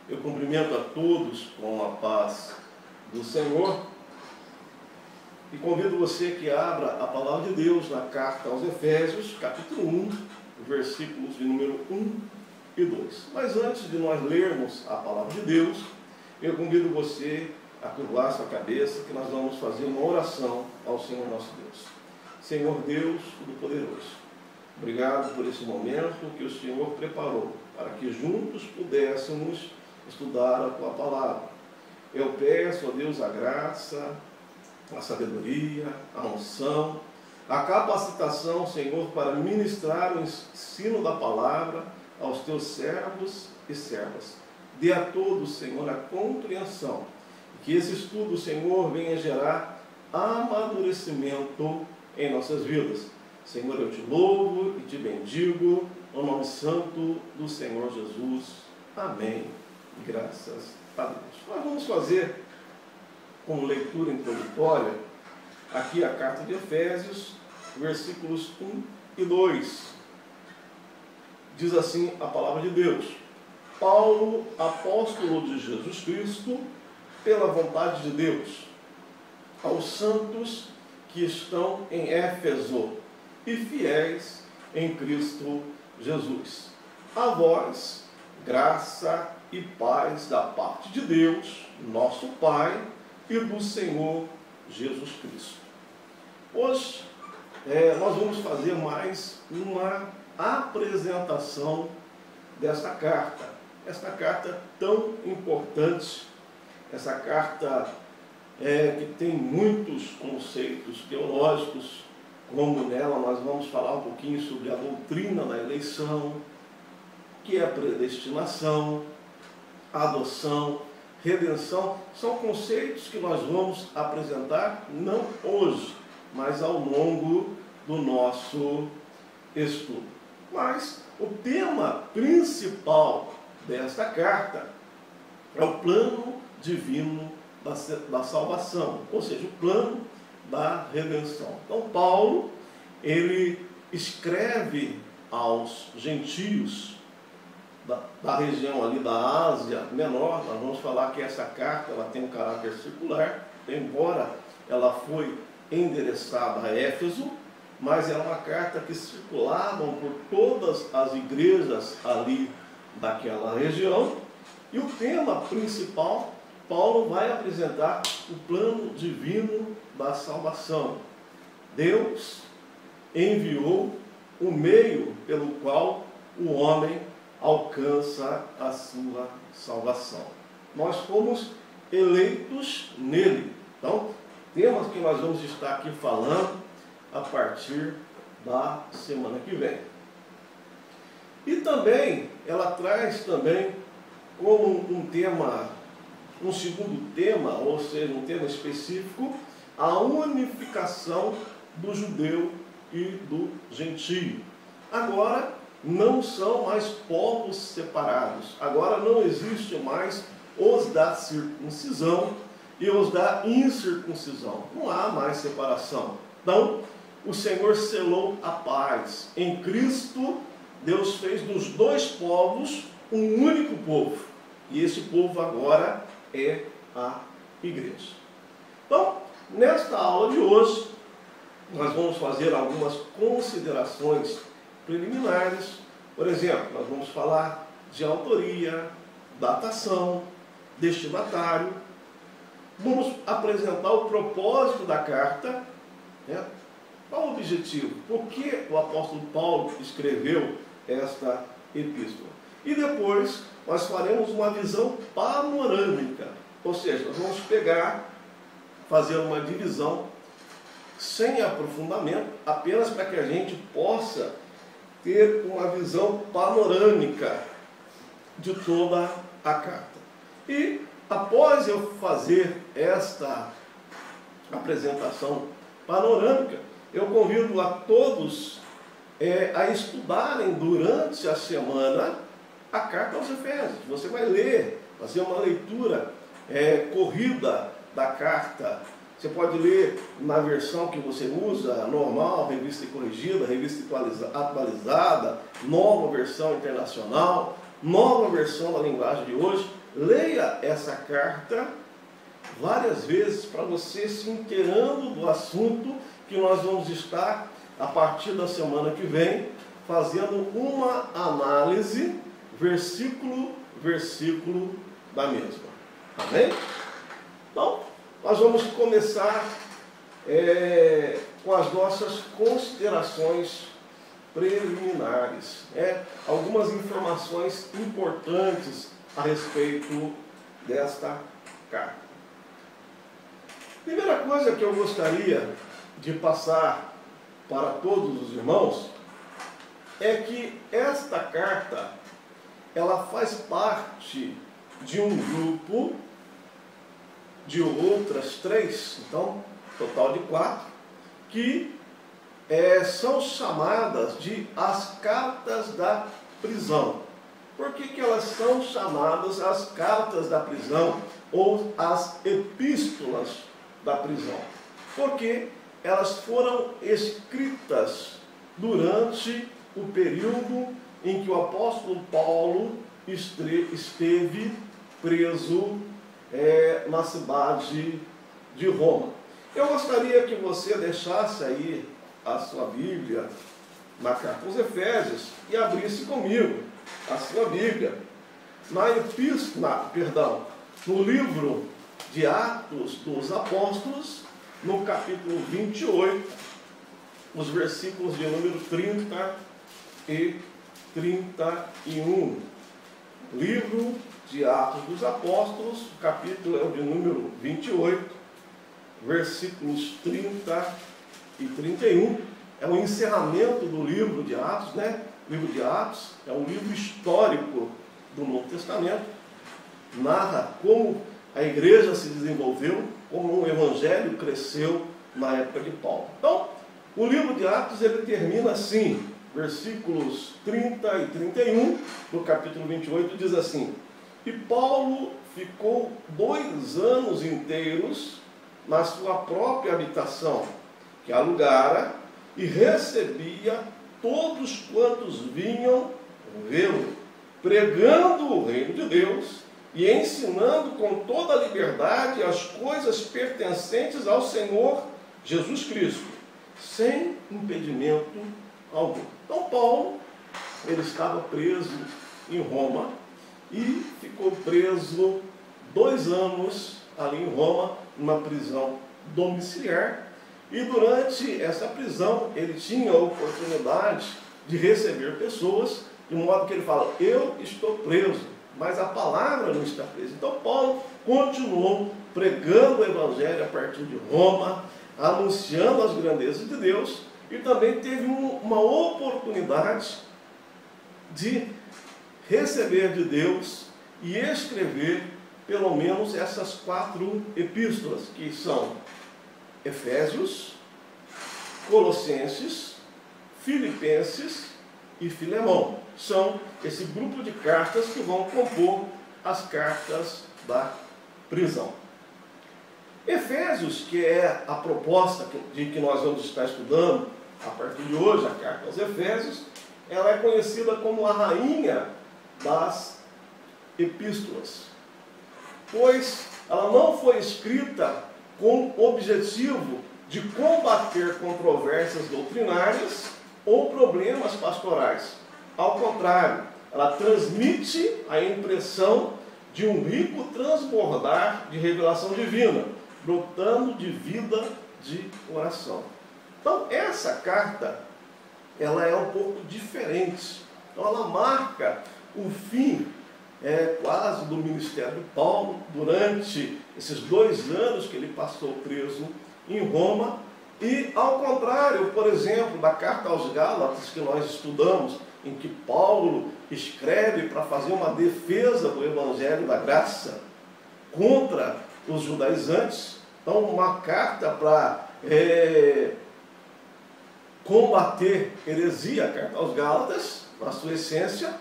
Eu cumprimento a todos com a paz do Senhor e convido você que abra a palavra de Deus na carta aos Efésios, capítulo 1, versículos de número 1 e 2. Mas antes de nós lermos a palavra de Deus, eu convido você a curvar sua cabeça, que nós vamos fazer uma oração ao Senhor nosso Deus. Senhor Deus Todo-Poderoso, obrigado por esse momento que o Senhor preparou para que juntos pudéssemos estudar a Tua Palavra. Eu peço a Deus a graça, a sabedoria, a unção, a capacitação, Senhor, para ministrar o ensino da Palavra aos Teus servos e servas. Dê a todos, Senhor, a compreensão. Que esse estudo, Senhor, venha gerar amadurecimento em nossas vidas. Senhor, eu te louvo e te bendigo, no nome santo do Senhor Jesus. Amém. Graças a Deus. Nós vamos fazer, como leitura introdutória, aqui a carta de Efésios, versículos 1 e 2. Diz assim a palavra de Deus: Paulo, apóstolo de Jesus Cristo, pela vontade de Deus, aos santos que estão em Éfeso e fiéis em Cristo Jesus. A vós, graça e paz da parte de Deus, nosso Pai, e do Senhor Jesus Cristo. Hoje, nós vamos fazer mais uma apresentação dessa carta. Esta carta tão importante, essa carta que tem muitos conceitos teológicos, como nela nós vamos falar um pouquinho sobre a doutrina da eleição, que é a predestinação, a adoção, redenção. São conceitos que nós vamos apresentar não hoje, mas ao longo do nosso estudo. Mas o tema principal desta carta é o plano divino da salvação, ou seja, o plano da redenção. Então Paulo, ele escreve aos gentios da região ali da Ásia Menor. Nós vamos falar que essa carta ela tem um caráter circular, embora ela foi endereçada a Éfeso, mas é uma carta que circulava por todas as igrejas ali daquela região. E o tema principal, Paulo vai apresentar o plano divino da salvação. Deus enviou o meio pelo qual o homem alcança a sua salvação. Nós fomos eleitos nele. Então, temas que nós vamos estar aqui falando a partir da semana que vem. E também, ela traz também como um tema, um segundo tema, ou seja, um tema específico, a unificação do judeu e do gentio. Agora, não são mais povos separados. Agora não existe mais os da circuncisão e os da incircuncisão. Não há mais separação. Então, o Senhor selou a paz. Em Cristo, Deus fez dos dois povos um único povo. E esse povo agora é a igreja. Então, nesta aula de hoje, nós vamos fazer algumas considerações preliminares. Por exemplo, nós vamos falar de autoria, datação, destinatário. Vamos apresentar o propósito da carta, né? Qual o objetivo? Por que o apóstolo Paulo escreveu esta epístola? E depois nós faremos uma visão panorâmica, ou seja, nós vamos fazer uma divisão sem aprofundamento, apenas para que a gente possa ter uma visão panorâmica de toda a carta. E após eu fazer esta apresentação panorâmica, eu convido a todos a estudarem durante a semana a carta aos Efésios. Você vai ler, fazer uma leitura corrida da carta. Você pode ler na versão que você usa, normal, revista e corrigida, revista atualizada, nova versão internacional, nova versão da linguagem de hoje, leia essa carta várias vezes para você se inteirando do assunto que nós vamos estar, a partir da semana que vem, fazendo uma análise, versículo, versículo da mesma. Amém? Então, nós vamos começar com as nossas considerações preliminares. Algumas informações importantes a respeito desta carta. Primeira coisa que eu gostaria de passar para todos os irmãos é que esta carta, ela faz parte de um grupo de outras 3, então, total de 4, que são chamadas de as cartas da prisão. Por que elas são chamadas as cartas da prisão ou as epístolas da prisão? Porque elas foram escritas durante o período em que o apóstolo Paulo esteve preso na cidade de Roma. Eu gostaria que você deixasse aí a sua Bíblia na carta aos Efésios e abrisse comigo a sua Bíblia no livro de Atos dos Apóstolos, no capítulo 28, os versículos de número 30 e 31. Livro de Atos dos Apóstolos, o capítulo é o de número 28, versículos 30 e 31. É o encerramento do livro de Atos, né? O livro de Atos é um livro histórico do Novo Testamento. Narra como a igreja se desenvolveu, como o evangelho cresceu na época de Paulo. Então, o livro de Atos, ele termina assim, versículos 30 e 31, no capítulo 28, diz assim: E Paulo ficou 2 anos inteiros na sua própria habitação, que alugara, e recebia todos quantos vinham vê-lo, pregando o reino de Deus e ensinando com toda a liberdade as coisas pertencentes ao Senhor Jesus Cristo, sem impedimento algum. Então Paulo, ele estava preso em Roma e ficou preso 2 anos ali em Roma, numa prisão domiciliar. E durante essa prisão, ele tinha a oportunidade de receber pessoas, de modo que ele fala: eu estou preso, mas a palavra não está presa. Então Paulo continuou pregando o evangelho a partir de Roma, anunciando as grandezas de Deus, e também teve uma oportunidade de receber de Deus e escrever pelo menos essas 4 epístolas, que são Efésios, Colossenses, Filipenses e Filemão. São esse grupo de cartas que vão compor as cartas da prisão. Efésios, que é a proposta de que nós vamos estar estudando a partir de hoje, a carta aos Efésios, ela é conhecida como a rainha das epístolas, pois ela não foi escrita com o objetivo de combater controvérsias doutrinárias ou problemas pastorais. Ao contrário, ela transmite a impressão de um rico transbordar de revelação divina, brotando de vida de oração. Então, essa carta, ela é um pouco diferente. Então, ela marca o fim quase do ministério de Paulo, durante esses 2 anos que ele passou preso em Roma. E, ao contrário, por exemplo, da carta aos Gálatas, que nós estudamos, em que Paulo escreve para fazer uma defesa do evangelho da graça contra os judaizantes. Então, uma carta para combater heresia, a carta aos Gálatas, na sua essência.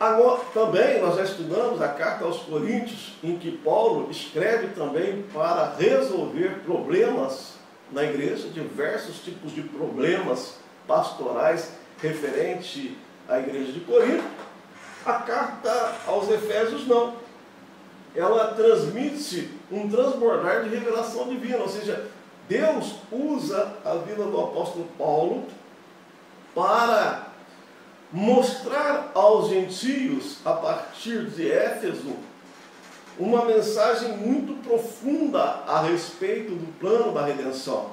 Agora, também nós já estudamos a carta aos Coríntios, em que Paulo escreve também para resolver problemas na igreja, diversos tipos de problemas pastorais referente à igreja de Corinto. A carta aos Efésios não. Ela transmite um transbordar de revelação divina, ou seja, Deus usa a vida do apóstolo Paulo para mostrar aos gentios, a partir de Éfeso, uma mensagem muito profunda a respeito do plano da redenção.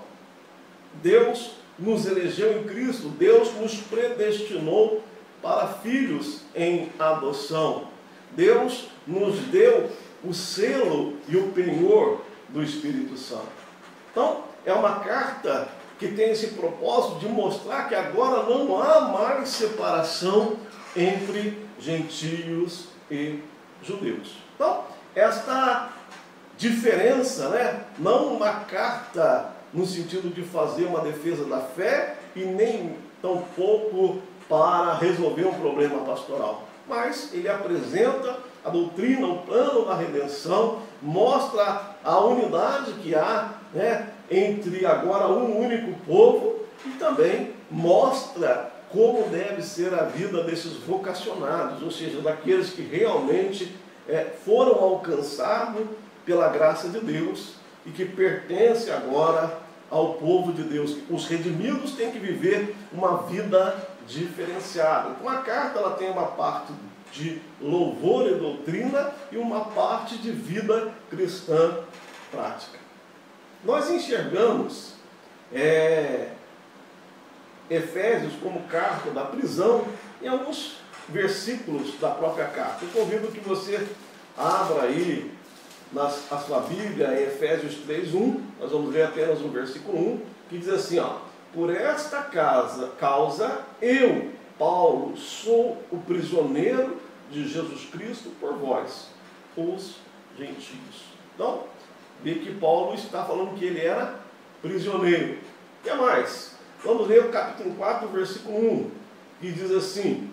Deus nos elegeu em Cristo, Deus nos predestinou para filhos em adoção. Deus nos deu o selo e o penhor do Espírito Santo. Então, é uma carta que tem esse propósito de mostrar que agora não há mais separação entre gentios e judeus. Então, esta diferença, não uma carta no sentido de fazer uma defesa da fé e nem tampouco para resolver um problema pastoral, mas ele apresenta a doutrina, o plano da redenção, mostra a unidade que há entre agora um único povo e também mostra como deve ser a vida desses vocacionados, ou seja, daqueles que realmente foram alcançados pela graça de Deus e que pertencem agora ao povo de Deus. Os redimidos têm que viver uma vida diferenciada. Então a carta ela tem uma parte de louvor e doutrina e uma parte de vida cristã prática. Nós enxergamos Efésios como carta da prisão em alguns versículos da própria carta. Eu convido que você abra aí a sua Bíblia em Efésios 3:1, nós vamos ler apenas o versículo 1, que diz assim, por esta causa eu, Paulo, sou o prisioneiro de Jesus Cristo por vós, os gentios. Então, vê que Paulo está falando que ele era prisioneiro. O que mais? Vamos ler o capítulo 4, versículo 1, que diz assim,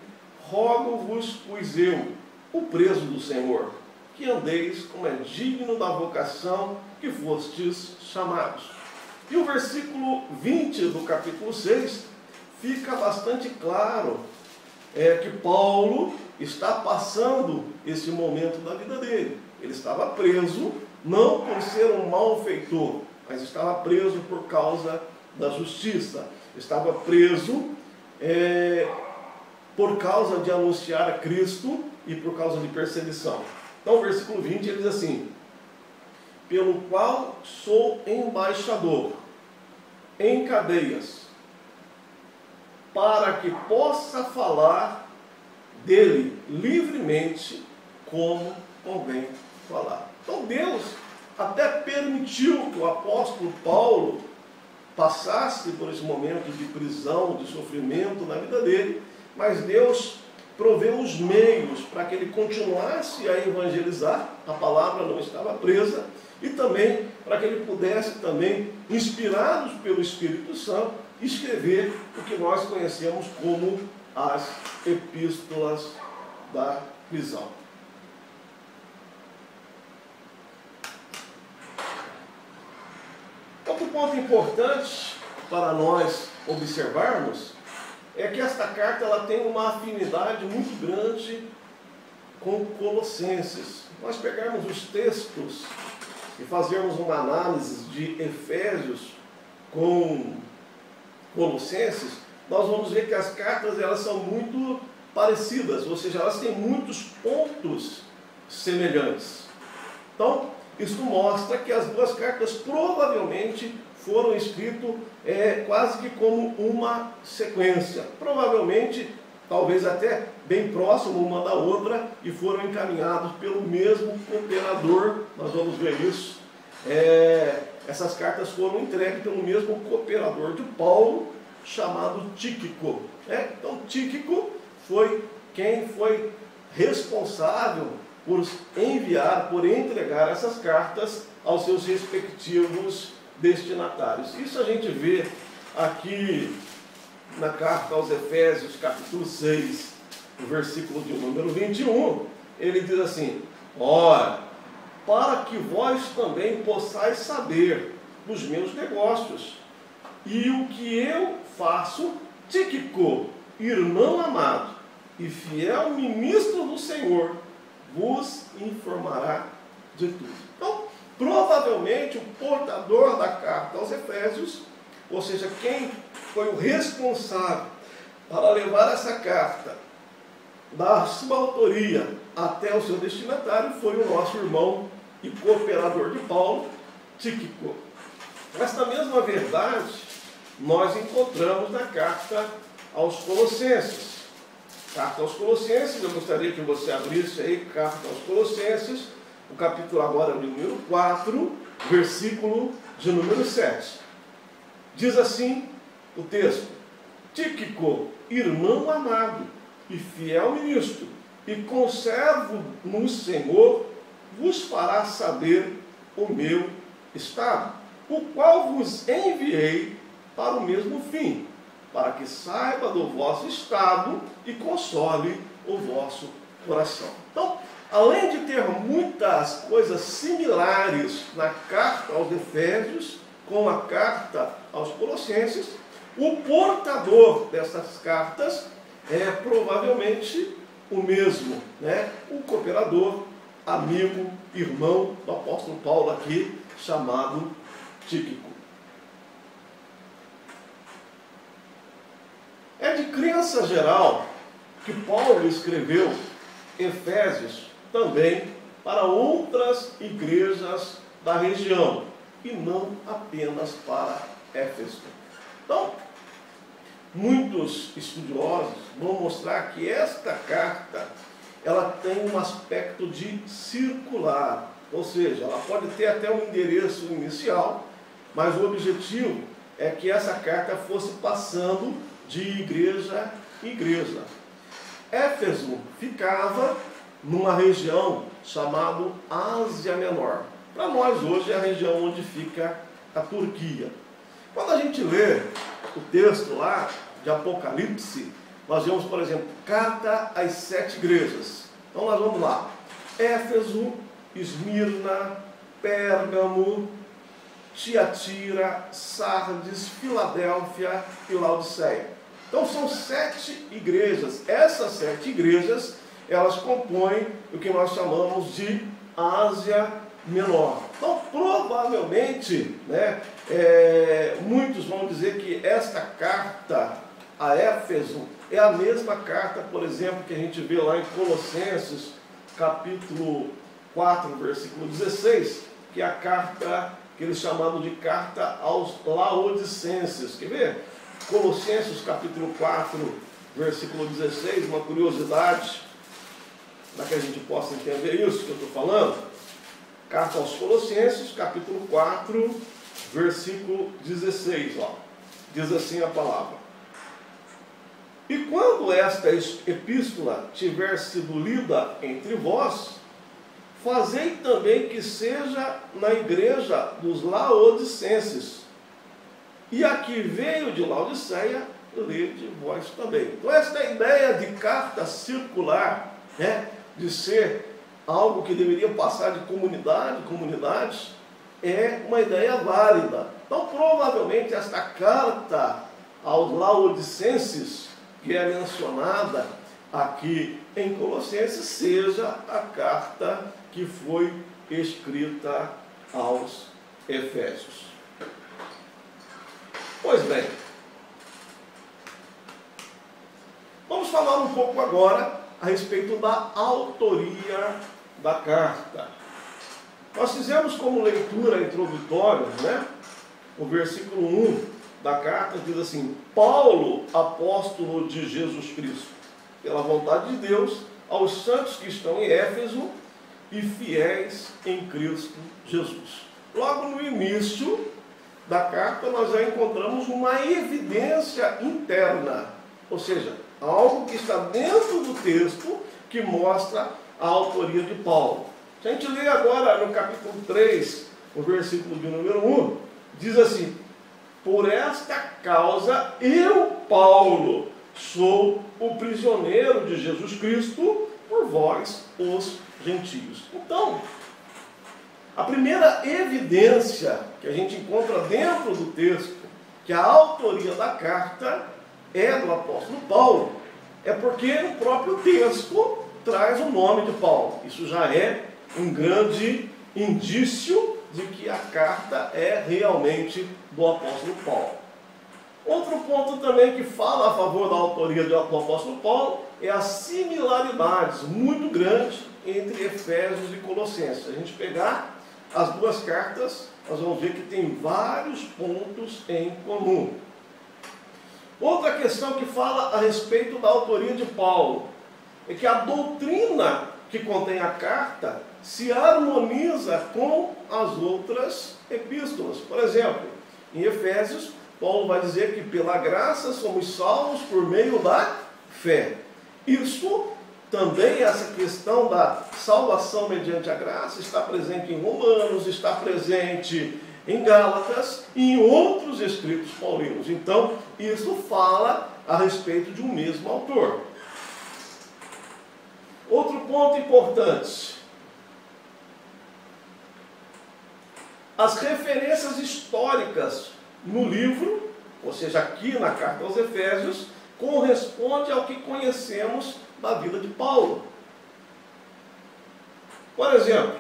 rogo-vos, pois eu, o preso do Senhor, que andeis como é digno da vocação que fostes chamados. E o versículo 20 do capítulo 6 fica bastante claro que Paulo está passando esse momento da vida dele. Ele estava preso, não por ser um malfeitor, mas estava preso por causa da justiça. Estava preso por causa de anunciar a Cristo e por causa de perseguição. Então o versículo 20 ele diz assim, pelo qual sou embaixador em cadeias, para que possa falar dele livremente como convém falar. Então Deus até permitiu que o apóstolo Paulo passasse por esse momento de prisão, de sofrimento na vida dele, mas Deus proveu os meios para que ele continuasse a evangelizar, a palavra não estava presa, e também para que ele pudesse também, inspirados pelo Espírito Santo, escrever o que nós conhecemos como as epístolas da prisão. Outro ponto importante para nós observarmos é que esta carta ela tem uma afinidade muito grande com Colossenses. Nós pegarmos os textos e fazermos uma análise de Efésios com Colossenses, nós vamos ver que as cartas elas são muito parecidas, ou seja, elas têm muitos pontos semelhantes. Então, isso mostra que as duas cartas provavelmente foram escritas quase que como uma sequência. Provavelmente, talvez até bem próximo uma da outra, e foram encaminhados pelo mesmo cooperador. Nós vamos ver isso. Essas cartas foram entregues pelo mesmo cooperador de Paulo, chamado Tíquico. Então, Tíquico foi quem foi responsável por enviar, por entregar essas cartas aos seus respectivos destinatários. Isso a gente vê aqui na carta aos Efésios, capítulo 6, no versículo de número 21, ele diz assim, ora, para que vós também possais saber dos meus negócios e o que eu faço, Tíquico, irmão amado, e fiel ministro do Senhor vos informará de tudo. Então, provavelmente o portador da carta aos Efésios, ou seja, quem foi o responsável para levar essa carta da sua autoria até o seu destinatário, foi o nosso irmão e cooperador de Paulo, Tíquico. Esta mesma verdade nós encontramos na carta aos Colossenses. Carta aos Colossenses, eu gostaria que você abrisse aí, carta aos Colossenses, o capítulo agora é o número 4, versículo de número 7. Diz assim o texto: Tíquico, irmão amado e fiel ministro, e conservo no Senhor, vos fará saber o meu estado, o qual vos enviei para o mesmo fim, para que saiba do vosso estado e console o vosso coração. Então, além de ter muitas coisas similares na carta aos Efésios, com a carta aos Colossenses, o portador dessas cartas é provavelmente o mesmo, né? O cooperador, amigo, irmão do apóstolo Paulo aqui, chamado Tíquico. É de crença geral que Paulo escreveu Efésios também para outras igrejas da região, e não apenas para Éfeso. Então, muitos estudiosos vão mostrar que esta carta ela tem um aspecto de circular, ou seja, ela pode ter até um endereço inicial, mas o objetivo é que essa carta fosse passando de igreja em igreja. Éfeso ficava numa região chamada Ásia Menor. Para nós hoje é a região onde fica a Turquia. Quando a gente lê o texto lá de Apocalipse, nós vemos, por exemplo, carta às 7 igrejas. Então nós vamos lá: Éfeso, Esmirna, Pérgamo, Tiatira, Sardes, Filadélfia e Laodiceia. Então são 7 igrejas. Essas 7 igrejas, elas compõem o que nós chamamos de Ásia Menor. Então provavelmente, né, muitos vão dizer que esta carta a Éfeso é a mesma carta, por exemplo, que a gente vê lá em Colossenses, capítulo 4, versículo 16, que é a carta que eles chamavam de carta aos Laodicenses. Quer ver? Colossenses, capítulo 4, versículo 16, uma curiosidade, para que a gente possa entender isso que eu estou falando. Carta aos Colossenses, capítulo 4, versículo 16, ó. Diz assim a palavra: E quando esta epístola tiver sido lida entre vós, fazei também que seja na igreja dos Laodicenses. E a que veio de Laodiceia, lede vós também. Então esta ideia de carta circular, né, de ser algo que deveria passar de comunidade em comunidade, é uma ideia válida. Então provavelmente esta carta aos Laodicenses, que é mencionada aqui em Colossenses, seja a carta que foi escrita aos Efésios. Pois bem, vamos falar um pouco agora a respeito da autoria da carta. Nós fizemos como leitura introdutória, né, o versículo 1 da carta diz assim: Paulo, apóstolo de Jesus Cristo, pela vontade de Deus, aos santos que estão em Éfeso e fiéis em Cristo Jesus. Logo no início da carta nós já encontramos uma evidência interna, ou seja, algo que está dentro do texto que mostra a autoria de Paulo. Se a gente lê agora no capítulo 3, o versículo de número 1, diz assim: Por esta causa eu, Paulo, sou o prisioneiro de Jesus Cristo por vós, os gentios. Então, a primeira evidência que a gente encontra dentro do texto, que a autoria da carta é do apóstolo Paulo, é porque o próprio texto traz o nome de Paulo. Isso já é um grande indício de que a carta é realmente do apóstolo Paulo. Outro ponto também que fala a favor da autoria do apóstolo Paulo é as similaridades muito grandes entre Efésios e Colossenses. Se a gente pegar as duas cartas, nós vamos ver que tem vários pontos em comum. Outra questão que fala a respeito da autoria de Paulo é que a doutrina que contém a carta se harmoniza com as outras epístolas. Por exemplo, em Efésios, Paulo vai dizer que pela graça somos salvos por meio da fé. Isso também, essa questão da salvação mediante a graça, está presente em Romanos, está presente em Gálatas e em outros escritos paulinos. Então, isso fala a respeito de um mesmo autor. Outro ponto importante: as referências históricas no livro, ou seja, aqui na carta aos Efésios, corresponde ao que conhecemos da vida de Paulo. Por exemplo,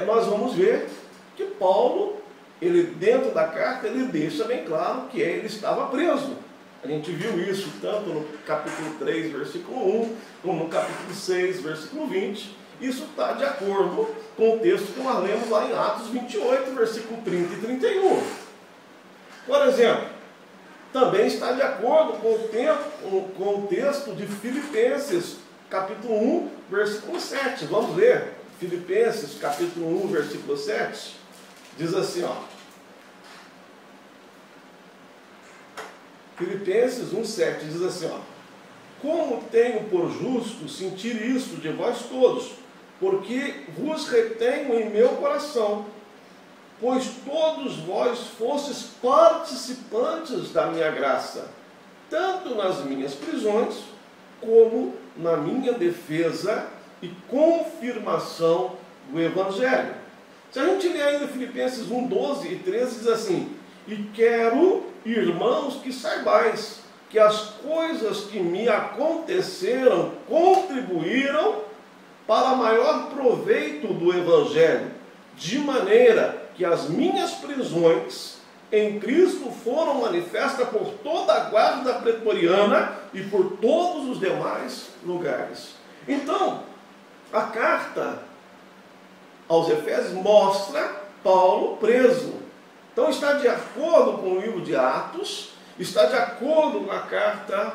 nós vamos ver que Paulo, ele dentro da carta, ele deixa bem claro que ele estava preso. A gente viu isso tanto no capítulo 3, versículo 1, como no capítulo 6, versículo 20. Isso está de acordo com o texto que nós lemos lá em Atos 28, versículo 30 e 31. Por exemplo, também está de acordo com o texto de Filipenses, capítulo 1, versículo 7. Vamos ler Filipenses, capítulo 1, versículo 7. Diz assim, ó. Filipenses 1, 7 diz assim, ó: como tenho por justo sentir isso de vós todos, porque vos retenho em meu coração, pois todos vós fostes participantes da minha graça, tanto nas minhas prisões, como na minha defesa e confirmação do Evangelho. Se a gente ler ainda Filipenses 1, 12 e 13, diz assim: e quero, irmãos, que saibais que as coisas que me aconteceram contribuíram para maior proveito do Evangelho, de maneira que as minhas prisões em Cristo foram manifestas por toda a guarda pretoriana e por todos os demais lugares. Então, a carta aos Efésios mostra Paulo preso. Então está de acordo com o livro de Atos, está de acordo com a carta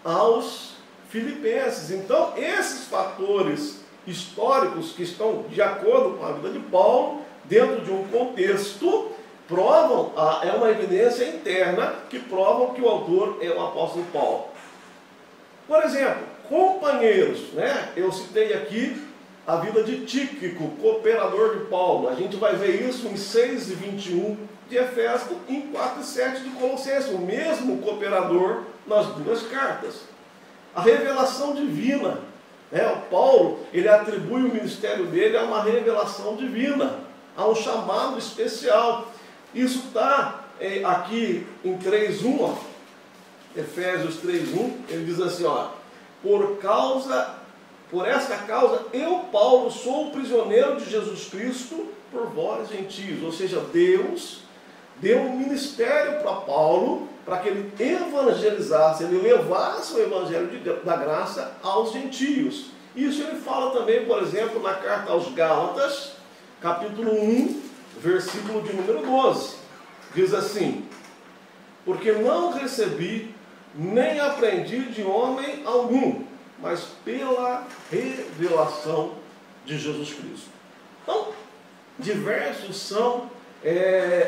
aos Filipenses. Então, esses fatores históricos que estão de acordo com a vida de Paulo, dentro de um contexto, provam, é uma evidência interna que provam que o autor é o apóstolo Paulo. Por exemplo, companheiros, né? Eu citei aqui a vida de Tíquico, cooperador de Paulo. A gente vai ver isso em 6 e 21 de Efésios e em 4 e 7 de Colossenses, o mesmo cooperador nas duas cartas. A revelação divina, né? O Paulo, ele atribui o ministério dele a uma revelação divina, a um chamado especial. Isso está aqui em 3:1, ó, Efésios 3:1, ele diz assim, ó: por esta causa, eu, Paulo, sou o prisioneiro de Jesus Cristo por vós, gentios. Ou seja, Deus deu um ministério para Paulo, para que ele evangelizasse, ele levasse o evangelho da graça aos gentios. Isso ele fala também, por exemplo, na carta aos Gálatas, capítulo 1, versículo de número 12. Diz assim: porque não recebi, nem aprendi de homem algum, mas pela revelação de Jesus Cristo. Então, diversos são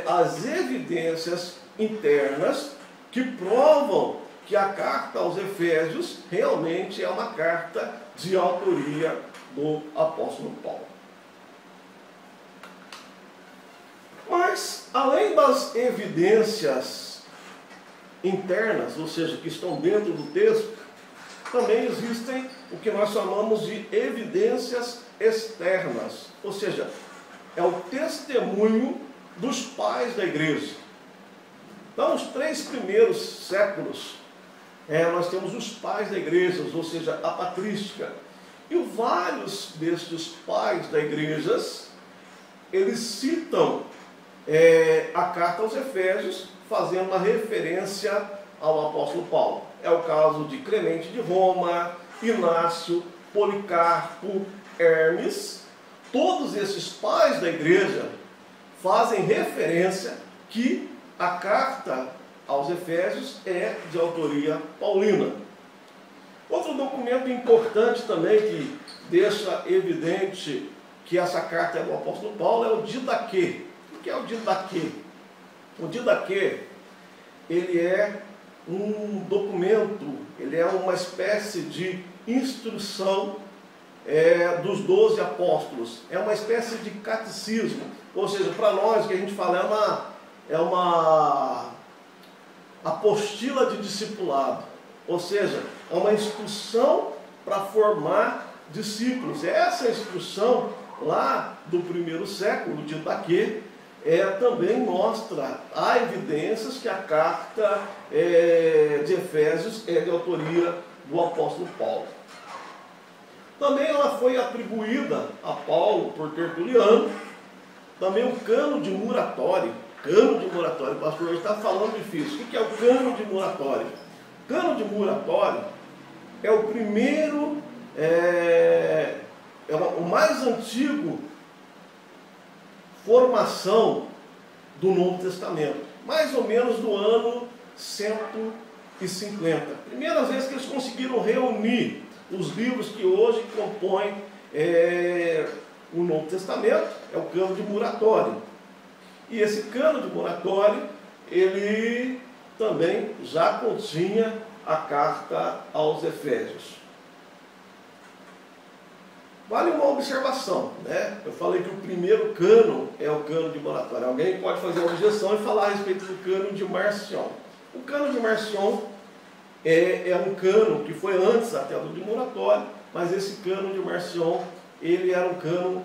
as evidências internas que provam que a carta aos Efésios realmente é uma carta de autoria do apóstolo Paulo. Mas, além das evidências internas, ou seja, que estão dentro do texto, também existem o que nós chamamos de evidências externas, ou seja, é o testemunho dos pais da igreja. Então, os 3 primeiros séculos nós temos os pais da igreja, ou seja, a patrística. E vários destes pais da igreja, eles citam a carta aos Efésios, fazendo uma referência ao apóstolo Paulo. É o caso de Clemente de Roma, Inácio, Policarpo, Hermes. Todos esses pais da igreja fazem referência que a carta aos Efésios é de autoria paulina. Outro documento importante também que deixa evidente que essa carta é do apóstolo Paulo é o Didaquê. O que é o Didaquê? O Didaquê, ele é um documento, ele é uma espécie de instrução dos 12 apóstolos. É uma espécie de catecismo. Ou seja, para nós, o que a gente fala é uma apostila de discipulado. Ou seja, é uma instrução para formar discípulos. Essa instrução lá do primeiro século, de Didaquê, também mostra, há evidências que a carta de Efésios é de autoria do apóstolo Paulo. Também ela foi atribuída a Paulo por Tertuliano. Também o cano de Muratório. Cano de Muratório, o pastor hoje está falando difícil. O que é o cano de Muratório? O cano de Muratório é o primeiro, o mais antigo formação do Novo Testamento, mais ou menos do ano 150. Primeiras vezes que eles conseguiram reunir os livros que hoje compõem o Novo Testamento, é o cano de Muratório. E esse cano de Muratório, ele também já continha a carta aos Efésios. Vale uma observação, né? Eu falei que o primeiro cano é o cano de Muratório. Alguém pode fazer uma objeção e falar a respeito do cano de Marcion. O cano de Marcion é um cano que foi antes até do de Muratório, mas esse cano de Marcion, ele era um cano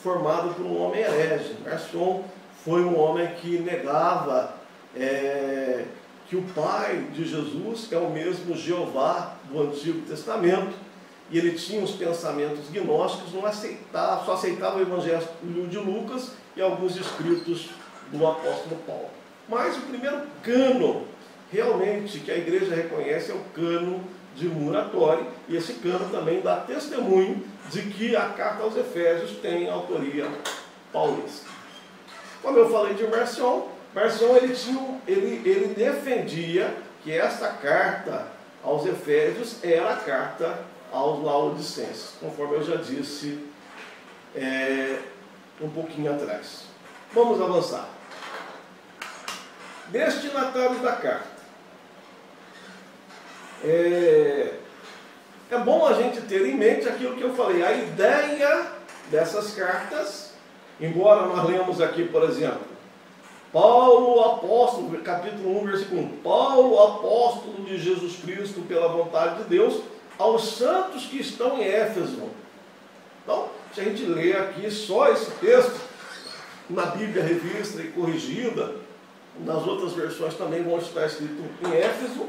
formado por um homem herege. Marcion foi um homem que negava que o Pai de Jesus é o mesmo Jeová do Antigo Testamento, e ele tinha os pensamentos gnósticos, só aceitava o Evangelho de Lucas e alguns escritos do apóstolo Paulo. Mas o primeiro cano realmente que a igreja reconhece é o cano de Muratório, e esse cano também dá testemunho de que a carta aos Efésios tem autoria paulista. Como eu falei de Marcion, ele defendia que essa carta aos Efésios era a carta aos Laodicenses, conforme eu já disse um pouquinho atrás. Vamos avançar. Destinatários da carta. É bom a gente ter em mente aquilo que eu falei, a ideia dessas cartas, embora nós lemos aqui, por exemplo, Paulo, apóstolo, capítulo 1, versículo 1, Paulo, apóstolo de Jesus Cristo, pela vontade de Deus, aos santos que estão em Éfeso. Então, se a gente ler aqui só esse texto, na Bíblia revista e corrigida, nas outras versões também vão estar escrito em Éfeso,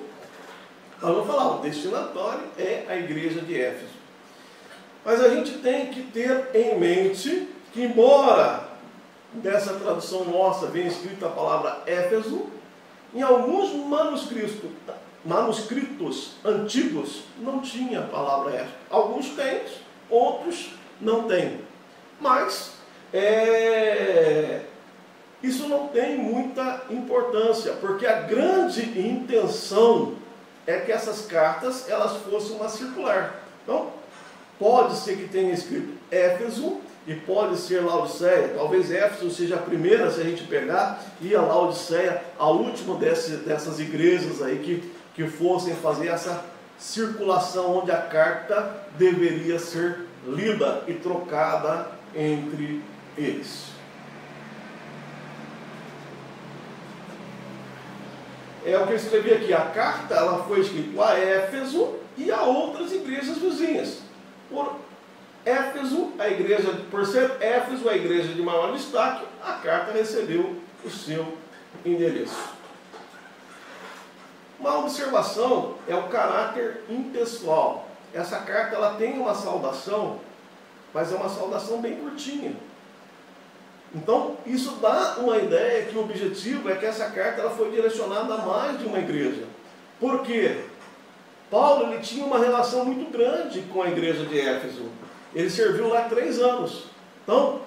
nós vamos falar, o destinatório é a igreja de Éfeso. Mas a gente tem que ter em mente que, embora nessa tradução nossa venha escrita a palavra Éfeso, em alguns manuscritos antigos não tinha a palavra Éfeso. Alguns têm, outros não têm. Mas isso não tem muita importância, porque a grande intenção é que essas cartas elas fossem uma circular. Então, pode ser que tenha escrito Éfeso e pode ser Laodiceia. Talvez Éfeso seja a primeira, se a gente pegar, e a Laodiceia a última dessas igrejas aí que fossem fazer essa circulação onde a carta deveria ser lida e trocada entre eles. É o que eu escrevi aqui, a carta ela foi escrita a Éfeso e a outras igrejas vizinhas. Por ser Éfeso a igreja de maior destaque, a carta recebeu o seu endereço. Uma observação é o caráter impessoal. Essa carta ela tem uma saudação, mas é uma saudação bem curtinha. Então, isso dá uma ideia que o objetivo é que essa carta ela foi direcionada a mais de uma igreja. Por quê? Paulo ele tinha uma relação muito grande com a igreja de Éfeso. Ele serviu lá 3 anos. Então,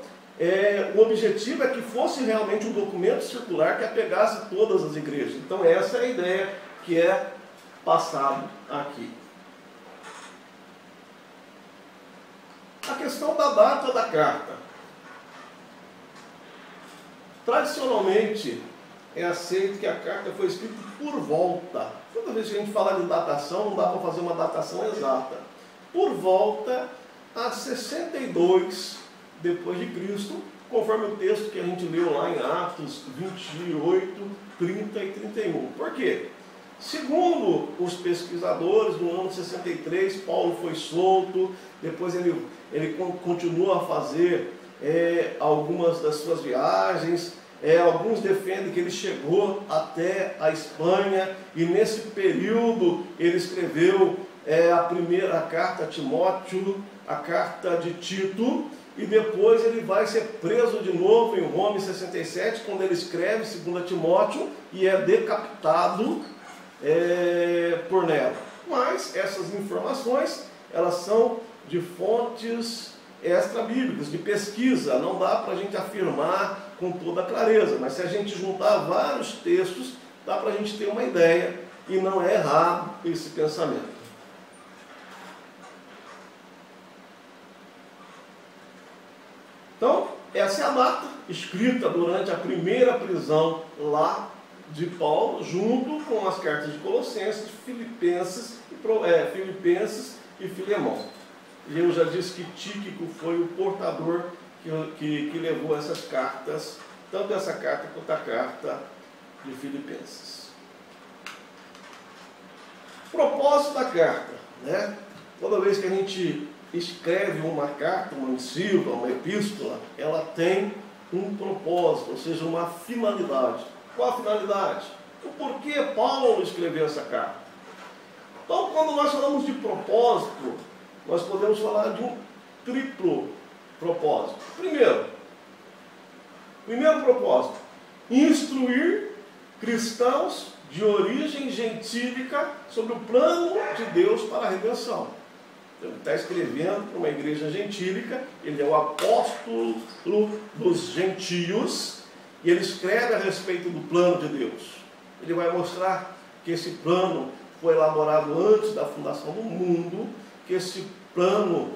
o objetivo é que fosse realmente um documento circular que apegasse todas as igrejas. Então, essa é a ideia que é passada aqui. A questão da data da carta. Tradicionalmente, é aceito que a carta foi escrita por volta. Toda vez que a gente fala de datação, não dá para fazer uma datação exata. Por volta a 62 depois de Cristo, conforme o texto que a gente leu lá em Atos 28, 30 e 31. Por quê? Segundo os pesquisadores, no ano 63, Paulo foi solto, depois ele continua a fazer algumas das suas viagens, alguns defendem que ele chegou até a Espanha, e nesse período ele escreveu a primeira carta a Timóteo, a carta de Tito, e depois ele vai ser preso de novo em Roma em 67, quando ele escreve 2 Timóteo, e é decapitado por Nero. Mas essas informações, elas são de fontes extra-bíblicas, de pesquisa, não dá para a gente afirmar com toda clareza, mas se a gente juntar vários textos, dá para a gente ter uma ideia, e não é errado esse pensamento. Então, essa é a data escrita durante a primeira prisão lá de Paulo, junto com as cartas de Colossenses, Filipenses e Filemão. E eu já disse que Tíquico foi o portador que levou essas cartas, tanto essa carta quanto a carta de Filipenses. Propósito da carta, né? Toda vez que a gente escreve uma carta, uma missiva, uma epístola, ela tem um propósito, ou seja, uma finalidade. Qual a finalidade? O porquê Paulo escreveu essa carta? Então, quando nós falamos de propósito, nós podemos falar de um triplo propósito. Primeiro propósito, instruir cristãos de origem gentílica sobre o plano de Deus para a redenção. Ele está escrevendo para uma igreja gentílica, ele é o apóstolo dos gentios, e ele escreve a respeito do plano de Deus. Ele vai mostrar que esse plano foi elaborado antes da fundação do mundo, que esse plano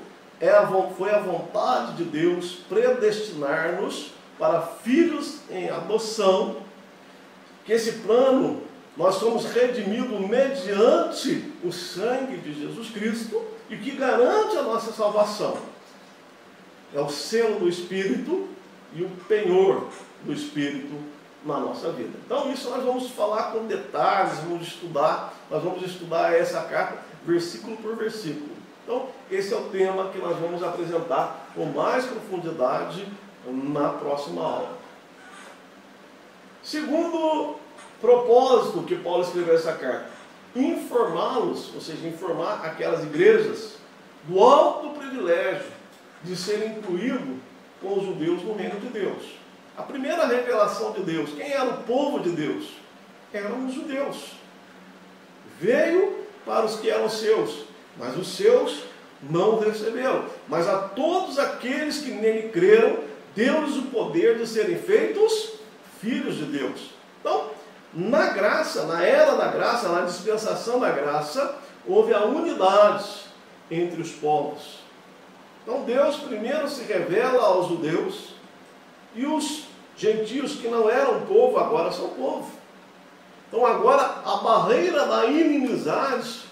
foi a vontade de Deus predestinar-nos para filhos em adoção, que esse plano nós somos redimidos mediante o sangue de Jesus Cristo, e que garante a nossa salvação. É o selo do Espírito e o penhor do Espírito na nossa vida. Então isso nós vamos falar com detalhes, nós vamos estudar essa carta versículo por versículo. Então esse é o tema que nós vamos apresentar com mais profundidade na próxima aula. Segundo propósito que Paulo escreveu essa carta, informá-los, ou seja, informar aquelas igrejas do alto privilégio de serem incluídos com os judeus no reino de Deus. A primeira revelação de Deus, quem era o povo de Deus? Eram os judeus. Veio para os que eram seus, mas os seus não o receberam. Mas a todos aqueles que nele creram, deu-lhes o poder de serem feitos filhos de Deus. Então, na graça, na era da graça, na dispensação da graça, houve a unidade entre os povos. Então Deus primeiro se revela aos judeus, e os gentios que não eram povo, agora são povo. Então agora a barreira da inimizade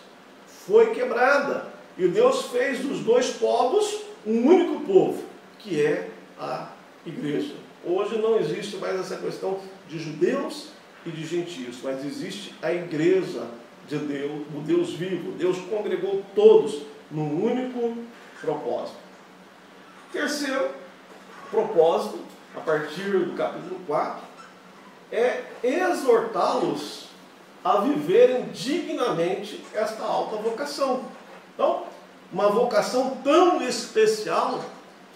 foi quebrada, e Deus fez dos dois povos um único povo, que é a igreja. Hoje não existe mais essa questão de judeus e de gentios, mas existe a igreja de Deus, do Deus vivo. Deus congregou todos num único propósito. Terceiro propósito, a partir do capítulo 4, é exortá-los a viverem dignamente esta alta vocação. Então, uma vocação tão especial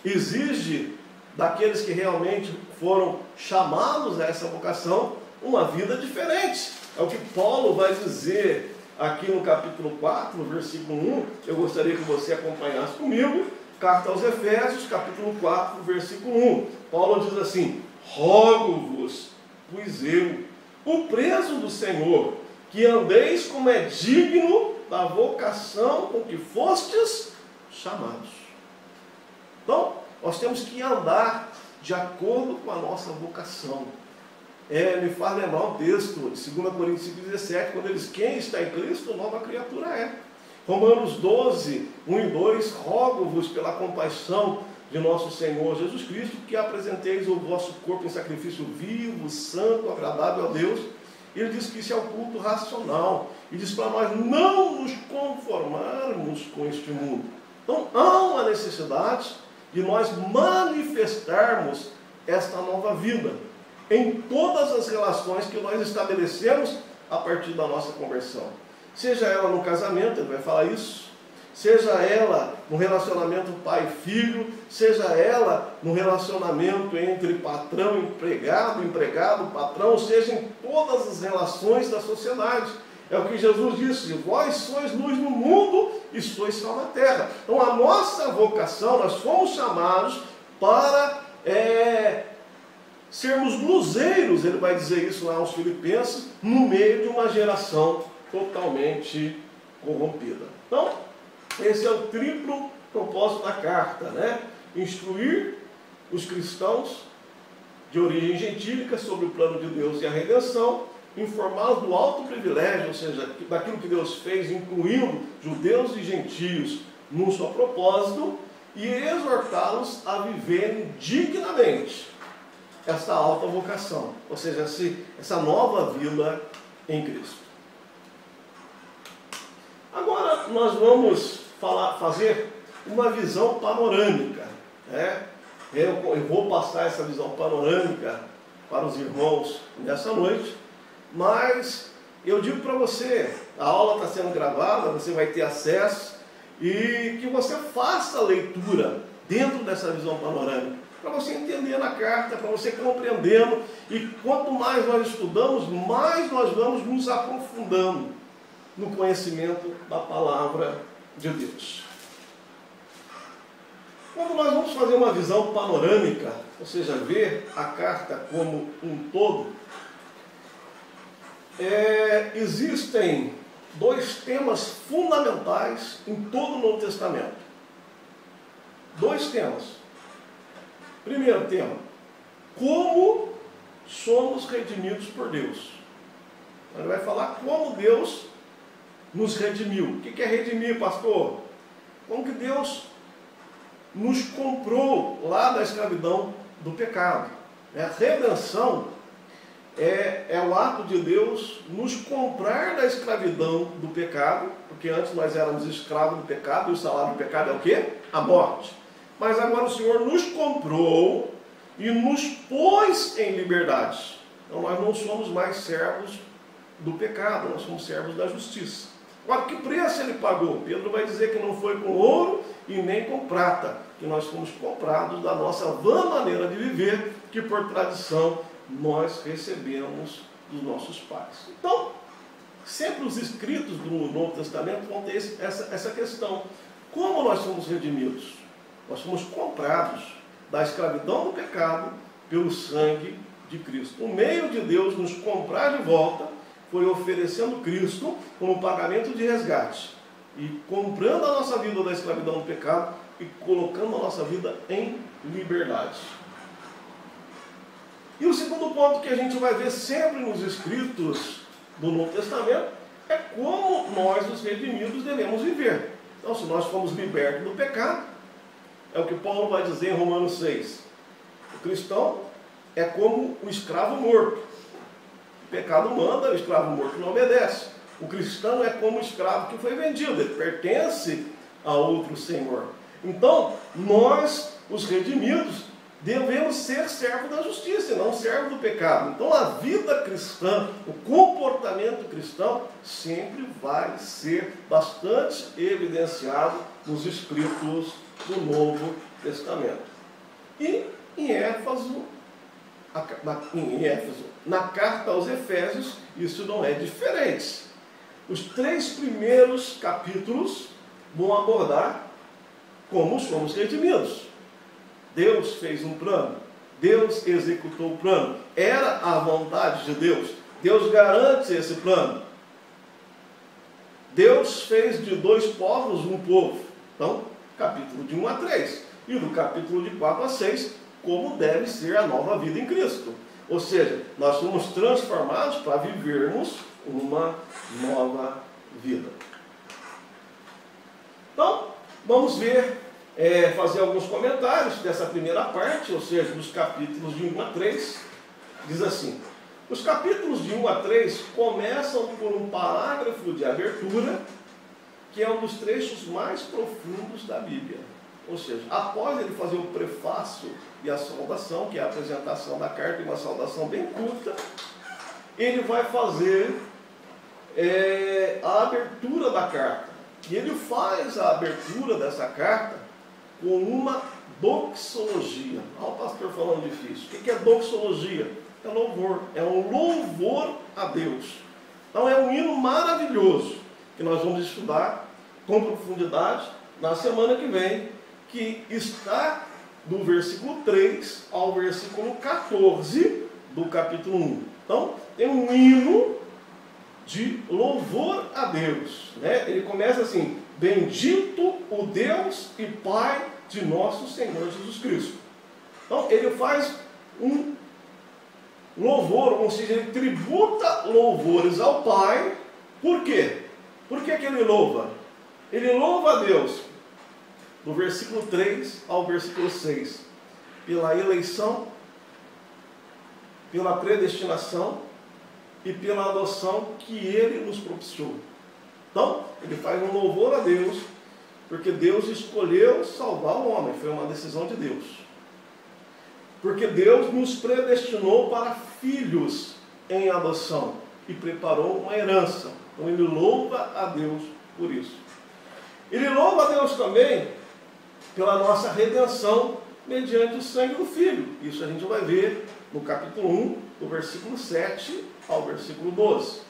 exige daqueles que realmente foram chamados a essa vocação uma vida diferente. É o que Paulo vai dizer aqui no capítulo 4, versículo 1. Eu gostaria que você acompanhasse comigo. Carta aos Efésios, capítulo 4, versículo 1. Paulo diz assim: rogo-vos, pois eu, o preso do Senhor, que andeis como é digno da vocação com que fostes chamados. Então, nós temos que andar de acordo com a nossa vocação. Me faz lembrar um texto de 2 Coríntios 5,17, quando ele diz: quem está em Cristo, nova criatura é. Romanos 12, 1 e 2, rogo-vos pela compaixão de nosso Senhor Jesus Cristo, que apresenteis o vosso corpo em sacrifício vivo, santo, agradável a Deus. Ele diz que isso é o culto racional. E diz para nós não nos conformarmos com este mundo. Então há uma necessidade de nós manifestarmos esta nova vida em todas as relações que nós estabelecemos a partir da nossa conversão. Seja ela no casamento, ele vai falar isso, seja ela no relacionamento pai-filho, seja ela no relacionamento entre patrão, empregado, empregado, patrão, seja em todas as relações da sociedade. É o que Jesus disse: vós sois luz no mundo e sois sal na terra. Então a nossa vocação, nós fomos chamados para sermos luzeiros, ele vai dizer isso lá aos Filipenses, no meio de uma geração totalmente corrompida. Então, esse é o triplo propósito da carta, né? Instruir os cristãos de origem gentílica sobre o plano de Deus e a redenção, informá-los do alto privilégio, ou seja, daquilo que Deus fez, incluindo judeus e gentios num só propósito, e exortá-los a viverem dignamente essa alta vocação, ou seja, essa nova vida em Cristo. Agora nós vamos fazer uma visão panorâmica, né? Eu vou passar essa visão panorâmica para os irmãos nessa noite, mas eu digo para você, a aula está sendo gravada, você vai ter acesso, e que você faça a leitura dentro dessa visão panorâmica, para você entender na carta, para você compreendendo, e quanto mais nós estudamos, mais nós vamos nos aprofundando no conhecimento da palavra de Deus. Quando nós vamos fazer uma visão panorâmica, ou seja, ver a carta como um todo, existem dois temas fundamentais em todo o Novo Testamento. Dois temas. Primeiro tema: como somos redimidos por Deus. Ele vai falar como Deus nos redimiu. O que é redimir, pastor? Como que Deus nos comprou lá da escravidão do pecado. A redenção é o ato de Deus nos comprar da escravidão do pecado, porque antes nós éramos escravos do pecado, e o salário do pecado é o quê? A morte. Mas agora o Senhor nos comprou e nos pôs em liberdade. Então nós não somos mais servos do pecado, nós somos servos da justiça. Agora, que preço ele pagou? Pedro vai dizer que não foi com ouro e nem com prata, que nós fomos comprados da nossa vã maneira de viver, que por tradição nós recebemos dos nossos pais. Então, sempre os escritos do Novo Testamento vão ter essa questão. Como nós somos redimidos? Nós somos comprados da escravidão do pecado pelo sangue de Cristo. O meio de Deus nos comprar de volta foi oferecendo Cristo como pagamento de resgate e comprando a nossa vida da escravidão do pecado e colocando a nossa vida em liberdade. E o segundo ponto que a gente vai ver sempre nos escritos do Novo Testamento é como nós, os redimidos, devemos viver. Então, se nós fomos libertos do pecado, é o que Paulo vai dizer em Romanos 6. O cristão é como o escravo morto. O pecado manda, o escravo morto não obedece. O cristão é como o escravo que foi vendido, ele pertence a outro senhor. Então, nós, os redimidos, devemos ser servo da justiça e não servo do pecado. Então a vida cristã, o comportamento cristão, sempre vai ser bastante evidenciado nos escritos do Novo Testamento. E em Éfeso, na carta aos Efésios, isso não é diferente. Os 3 primeiros capítulos vão abordar como somos redimidos. Deus fez um plano, Deus executou o plano, era a vontade de Deus, Deus garante esse plano. Deus fez de 2 povos um povo. Então, capítulo de 1 a 3. E do capítulo de 4 a 6, como deve ser a nova vida em Cristo. Ou seja, nós somos transformados para vivermos uma nova vida. Então, vamos ver, fazer alguns comentários dessa primeira parte, ou seja, dos capítulos de 1 a 3. Diz assim: os capítulos de 1 a 3 começam por um parágrafo de abertura, que é um dos trechos mais profundos da Bíblia. Ou seja, após ele fazer o prefácio e a saudação, que é a apresentação da carta, e uma saudação bem curta, ele vai fazer a abertura da carta. E ele faz a abertura dessa carta com uma doxologia. Olha o pastor falando difícil. O que é doxologia? É louvor. É um louvor a Deus. Então é um hino maravilhoso que nós vamos estudar com profundidade na semana que vem, que está do versículo 3 ao versículo 14 do capítulo 1. Então, tem um hino de louvor a Deus, né? Ele começa assim: bendito o Deus e Pai de nosso Senhor Jesus Cristo. Então, ele faz um louvor, ou seja, ele tributa louvores ao Pai. Por quê? Por que ele louva? Ele louva a Deus, do versículo 3 ao versículo 6, pela eleição, pela predestinação e pela adoção que Ele nos propiciou. Então, ele faz um louvor a Deus, porque Deus escolheu salvar o homem, foi uma decisão de Deus. Porque Deus nos predestinou para filhos em adoção e preparou uma herança. Então ele louva a Deus por isso. Ele louva a Deus também pela nossa redenção mediante o sangue do Filho. Isso a gente vai ver no capítulo 1, do versículo 7 ao versículo 12.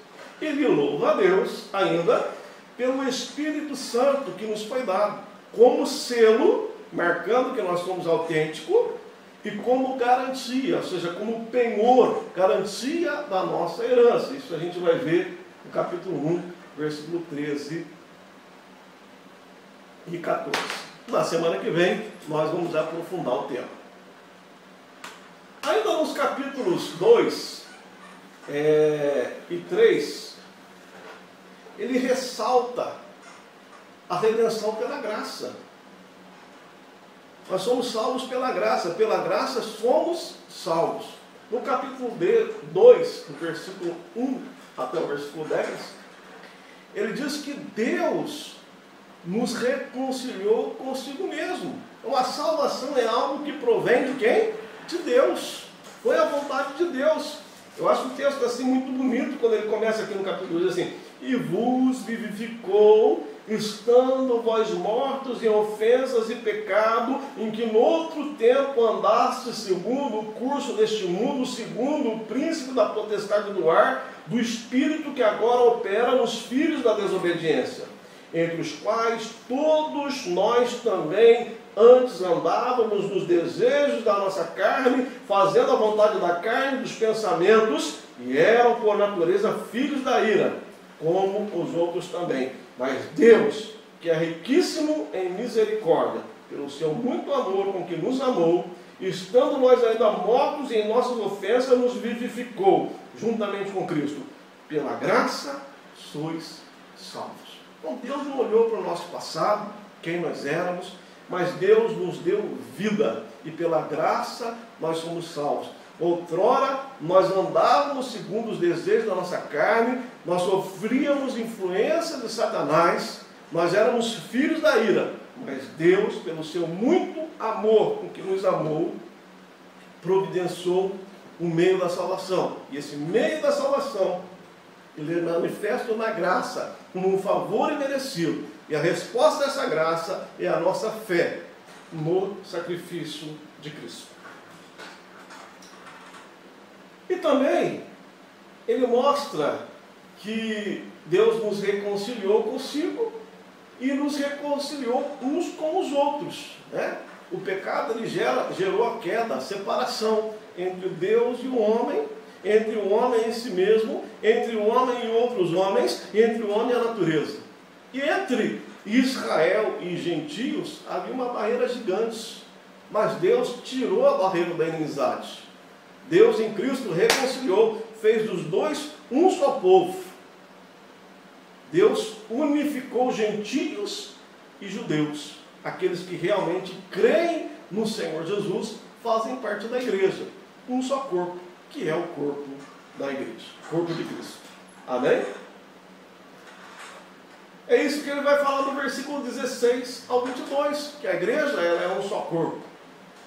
Ele louva a Deus ainda pelo Espírito Santo que nos foi dado, como selo, marcando que nós somos autênticos, e como garantia, ou seja, como penhor, garantia da nossa herança. Isso a gente vai ver no capítulo 1, versículo 13 e 14. Na semana que vem, nós vamos aprofundar o tema. Ainda nos capítulos 2 e 3, ele ressalta a redenção pela graça. Nós somos salvos pela graça somos salvos. No capítulo 2, do versículo 1 até o versículo 10, ele diz que Deus nos reconciliou consigo mesmo. Então a salvação é algo que provém de quem? De Deus. Foi a vontade de Deus. Eu acho o texto assim muito bonito quando ele começa aqui no capítulo 2 assim: e vos vivificou, estando vós mortos em ofensas e pecado, em que no outro tempo andaste segundo o curso deste mundo, segundo o príncipe da potestade do ar, do espírito que agora opera nos filhos da desobediência, entre os quais todos nós também antes andávamos nos desejos da nossa carne, fazendo a vontade da carne e dos pensamentos, e eram por natureza filhos da ira, como os outros também. Mas Deus, que é riquíssimo em misericórdia, pelo seu muito amor com que nos amou, estando nós ainda mortos em nossas ofensas, nos vivificou juntamente com Cristo. Pela graça sois salvos. Então Deus não olhou para o nosso passado, quem nós éramos, mas Deus nos deu vida, e pela graça nós somos salvos. Outrora nós andávamos segundo os desejos da nossa carne, nós sofríamos influência de Satanás, nós éramos filhos da ira, mas Deus, pelo seu muito amor com que nos amou, providenciou o meio da salvação. E esse meio da salvação, ele é manifesto na graça, como um favor imerecido. E a resposta dessa graça é a nossa fé no sacrifício de Cristo. E também, ele mostra que Deus nos reconciliou consigo e nos reconciliou uns com os outros, né? O pecado ele gerou a queda, a separação entre Deus e o homem, entre o homem em si mesmo, entre o homem e outros homens, entre o homem e a natureza. E entre Israel e gentios havia uma barreira gigante, mas Deus tirou a barreira da inimizade. Deus em Cristo reconciliou, fez dos dois um só povo. Deus unificou gentios e judeus. Aqueles que realmente creem no Senhor Jesus fazem parte da igreja. Um só corpo, que é o corpo da igreja, corpo de Cristo. Amém? É isso que ele vai falar no versículo 16 ao 22, que a igreja ela é um só corpo.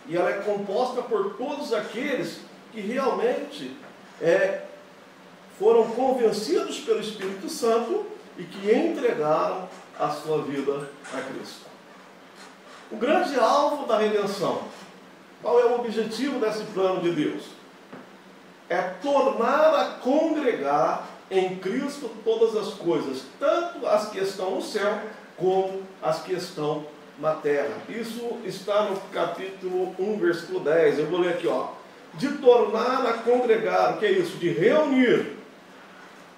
E ela é composta por todos aqueles que realmente foram convencidos pelo Espírito Santo e que entregaram a sua vida a Cristo. O grande alvo da redenção, qual é o objetivo desse plano de Deus? É tornar a congregar em Cristo todas as coisas, tanto as que estão no céu, como as que estão na terra. Isso está no capítulo 1, versículo 10. Eu vou ler aqui, ó. De tornar a congregar, o que é isso? De reunir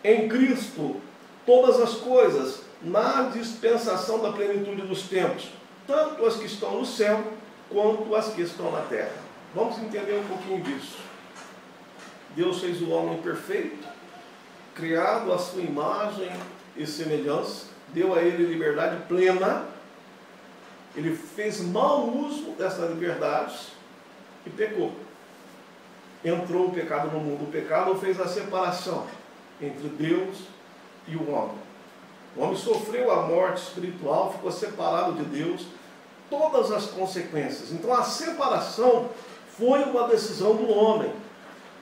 em Cristo todas as coisas, na dispensação da plenitude dos tempos, tanto as que estão no céu, quanto as que estão na terra. Vamos entender um pouquinho disso. Deus fez o homem perfeito, criado à sua imagem e semelhança, deu a ele liberdade plena, ele fez mau uso dessa liberdade e pecou. Entrou o pecado no mundo. O pecado fez a separação entre Deus e o homem. O homem sofreu a morte espiritual, ficou separado de Deus, todas as consequências. Então a separação foi uma decisão do homem.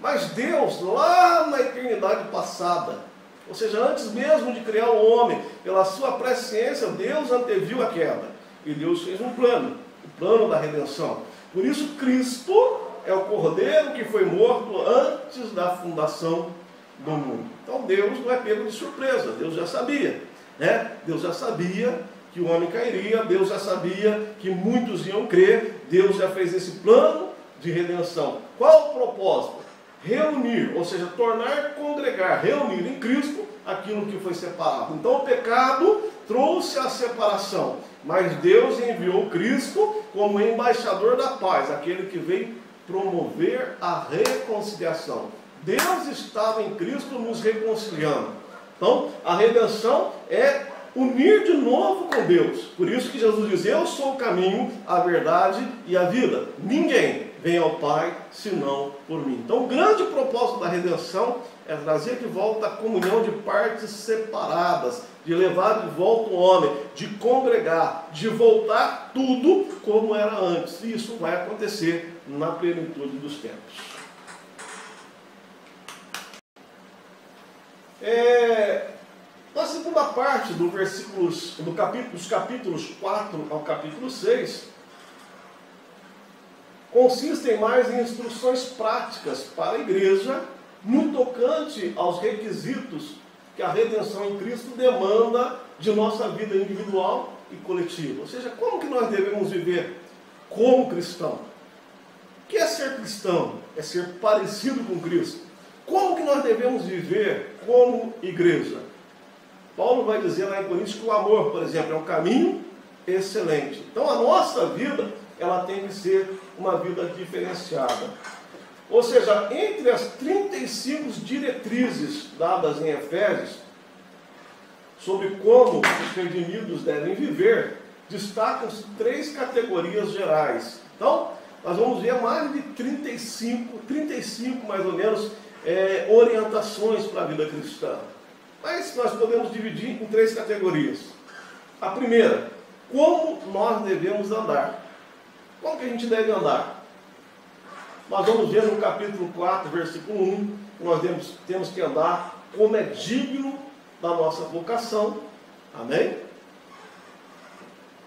Mas Deus, lá na eternidade passada, ou seja, antes mesmo de criar o homem, pela sua presciência, Deus anteviu a queda. E Deus fez um plano, o plano da redenção. Por isso Cristo é o Cordeiro que foi morto antes da fundação do mundo. Então Deus não é pego de surpresa, Deus já sabia, né? Deus já sabia que o homem cairia, Deus já sabia que muitos iam crer, Deus já fez esse plano de redenção. Qual o propósito? Reunir, ou seja, tornar congregar, reunir em Cristo aquilo que foi separado. Então o pecado trouxe a separação, mas Deus enviou Cristo como embaixador da paz, aquele que veio promover a reconciliação. Deus estava em Cristo nos reconciliando. Então, a redenção é unir de novo com Deus. Por isso que Jesus diz, eu sou o caminho, a verdade e a vida. Ninguém vem ao Pai senão por mim. Então, o grande propósito da redenção é trazer de volta a comunhão de partes separadas, de levar de volta o homem, de congregar, de voltar tudo como era antes. E isso vai acontecer na plenitude dos tempos. Na segunda parte dos capítulos 4 ao capítulo 6, consistem mais em instruções práticas para a igreja no tocante aos requisitos que a redenção em Cristo demanda de nossa vida individual e coletiva. Ou seja, como que nós devemos viver como cristão? O que é ser cristão? É ser parecido com Cristo. Como que nós devemos viver como igreja? Paulo vai dizer lá em Coríntios que o amor, por exemplo, é um caminho excelente. Então a nossa vida, ela tem que ser uma vida diferenciada. Ou seja, entre as 35 diretrizes dadas em Efésios, sobre como os redimidos devem viver, destacam-se 3 categorias gerais. Então, nós vamos ver mais de 35 mais ou menos, orientações para a vida cristã. Mas nós podemos dividir em 3 categorias. A primeira, como nós devemos andar. Como que a gente deve andar? nós vamos ver no capítulo 4, versículo 1, que nós temos que andar como é digno da nossa vocação. Amém?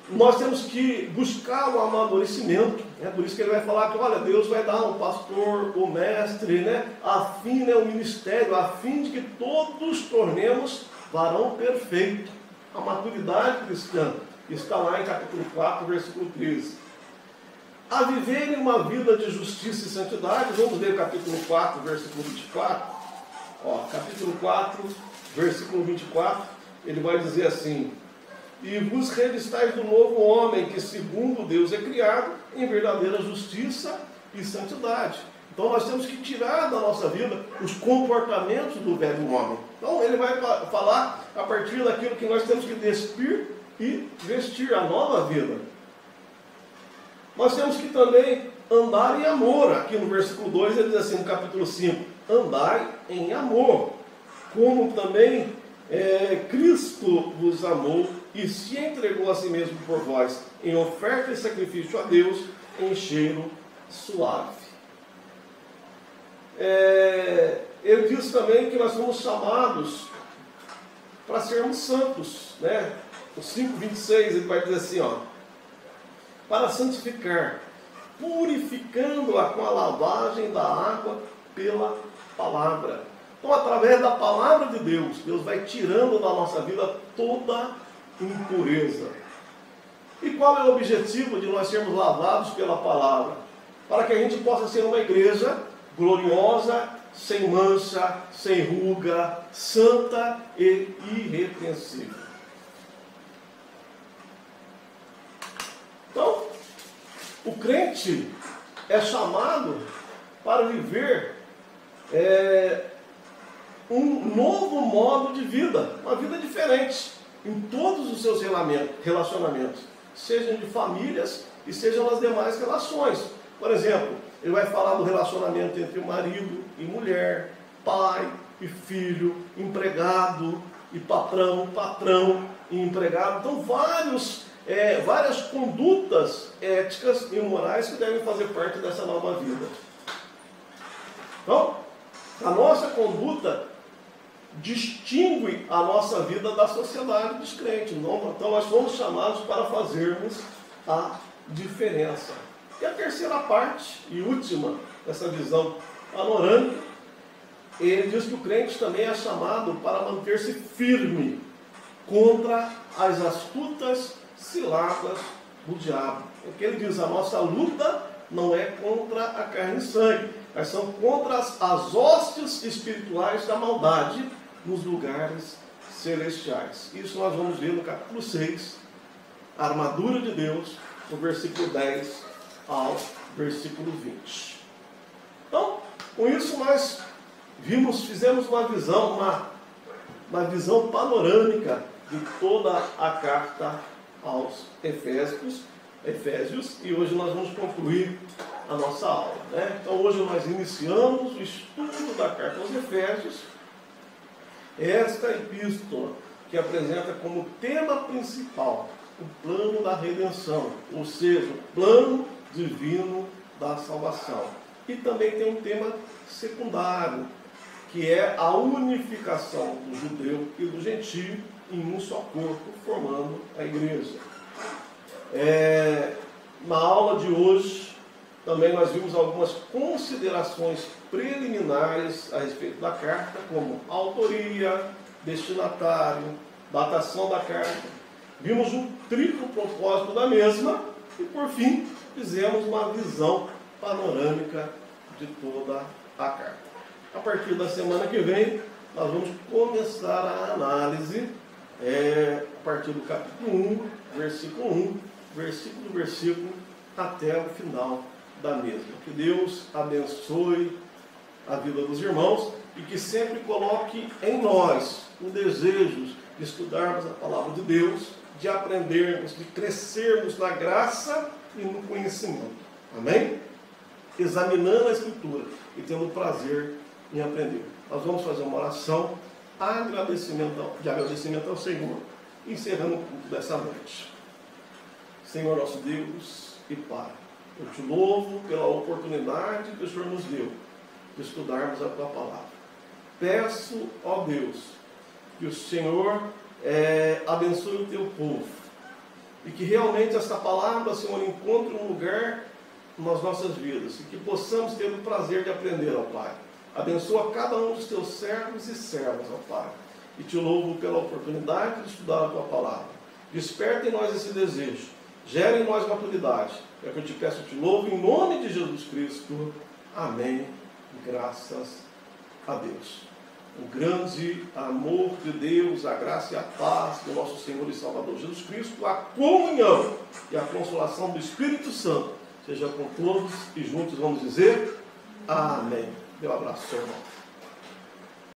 Nós temos que buscar o amadurecimento, né? Por isso que ele vai falar que, olha, Deus vai dar um pastor, o mestre, né? A fim, né, o ministério, a fim de que todos tornemos varão perfeito. A maturidade cristã está lá em capítulo 4, versículo 13. A viverem uma vida de justiça e santidade, vamos ler o capítulo 4, versículo 24. Capítulo 4, versículo 24, ele vai dizer assim: e vos revistais do novo homem, que segundo Deus é criado, em verdadeira justiça e santidade. Então nós temos que tirar da nossa vida os comportamentos do velho homem. Então ele vai falar a partir daquilo que nós temos que despir e vestir a nova vida. Nós temos que também andar em amor. Aqui no versículo 2 ele diz assim, no capítulo 5, andai em amor, como também Cristo vos amou e se entregou a si mesmo por vós, em oferta e sacrifício a Deus, em cheiro suave. Ele diz também que nós somos chamados para sermos santos, né? O 5,26 ele vai dizer assim, para santificar, purificando-a com a lavagem da água pela palavra. Então, através da palavra de Deus, Deus vai tirando da nossa vida toda impureza. E qual é o objetivo de nós sermos lavados pela palavra? Para que a gente possa ser uma igreja gloriosa, sem mancha, sem ruga, santa e irrepreensível. Então, o crente é chamado para viver um novo modo de vida, uma vida diferente em todos os seus relacionamentos, sejam de famílias e sejam as demais relações. Por exemplo, ele vai falar do relacionamento entre marido e mulher, pai e filho, empregado e patrão, patrão e empregado. Então, várias condutas éticas e morais que devem fazer parte dessa nova vida. Então, a nossa conduta distingue a nossa vida da sociedade dos crentes. Então, nós fomos chamados para fazermos a diferença. E a terceira parte e última dessa visão panorâmica, ele diz que o crente também é chamado para manter-se firme contra as astutas ciladas do diabo. Porque ele diz, a nossa luta não é contra a carne e sangue, mas são contra as hostes espirituais da maldade nos lugares celestiais. Isso nós vamos ver no capítulo 6, a armadura de Deus, no versículo 10 ao versículo 20. Então, com isso nós fizemos uma visão panorâmica de toda a carta aos Efésios, e hoje nós vamos concluir a nossa aula, né? Então hoje nós iniciamos o estudo da carta aos Efésios, esta epístola que apresenta como tema principal o plano da redenção, ou seja, o plano divino da salvação. E também tem um tema secundário, que é a unificação do judeu e do gentio em um só corpo, formando a igreja. Na aula de hoje, também nós vimos algumas considerações preliminares a respeito da carta, como autoria, destinatário, datação da carta. Vimos um triplo propósito da mesma e, por fim, fizemos uma visão panorâmica de toda a carta. A partir da semana que vem, nós vamos começar a análise a partir do capítulo 1, versículo 1, versículo, até o final da mesma. Que Deus abençoe a vida dos irmãos e que sempre coloque em nós o desejo de estudarmos a palavra de Deus, de aprendermos, de crescermos na graça e no conhecimento. Amém? Examinando a Escritura e tendo prazer em aprender. Nós vamos fazer uma oração de agradecimento ao Senhor, encerrando o culto dessa noite. Senhor nosso Deus e Pai, Eu te louvo pela oportunidade que o Senhor nos deu de estudarmos a tua palavra. Peço, ó Deus, que o Senhor abençoe o teu povo e que realmente esta palavra, Senhor, encontre um lugar nas nossas vidas e que possamos ter o prazer de aprender, ó Pai. Abençoa cada um dos teus servos e servas, ó Pai. E te louvo pela oportunidade de estudar a tua palavra. Desperta em nós esse desejo. Gera em nós maturidade. É o que eu te peço, eu te louvo em nome de Jesus Cristo. Amém. Graças a Deus. O grande amor de Deus, a graça e a paz do nosso Senhor e Salvador Jesus Cristo, a comunhão e a consolação do Espírito Santo seja com todos e juntos vamos dizer amém. Meu abraço, irmão.